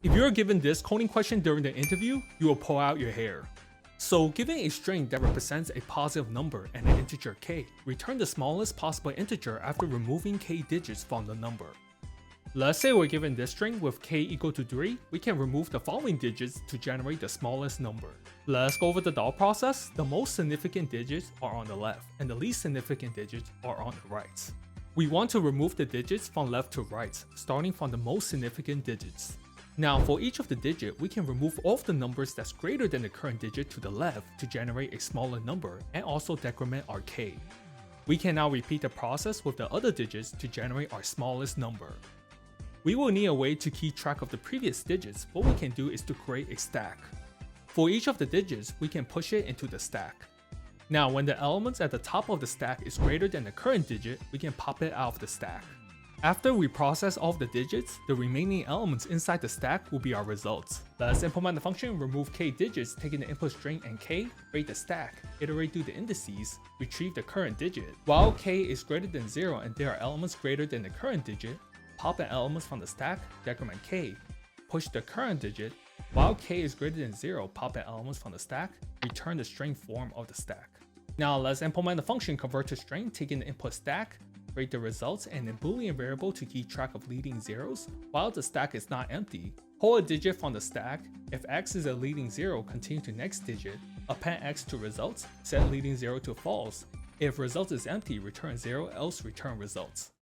If you are given this coding question during the interview, you will pull out your hair. So given a string that represents a positive number and an integer k, return the smallest possible integer after removing k digits from the number. Let's say we're given this string with k equal to 3, we can remove the following digits to generate the smallest number. Let's go over the thought process. The most significant digits are on the left, and the least significant digits are on the right. We want to remove the digits from left to right, starting from the most significant digits. Now for each of the digit, we can remove all of the numbers that's greater than the current digit to the left to generate a smaller number and also decrement our k. We can now repeat the process with the other digits to generate our smallest number. We will need a way to keep track of the previous digits. What we can do is to create a stack. For each of the digits, we can push it into the stack. Now when the elements at the top of the stack is greater than the current digit, we can pop it out of the stack. After we process all of the digits, the remaining elements inside the stack will be our results. Let's implement the function remove k digits, taking the input string and k, create the stack, iterate through the indices, retrieve the current digit. While k is greater than 0 and there are elements greater than the current digit, pop an element from the stack, decrement k, push the current digit. While k is greater than 0, pop an element from the stack, return the string form of the stack. Now let's implement the function convert to string, taking the input stack, create the results and a boolean variable to keep track of leading zeros. While the stack is not empty, pull a digit from the stack. If x is a leading 0, continue to next digit, append x to results, set leading 0 to false. If result is empty, return 0, else return results.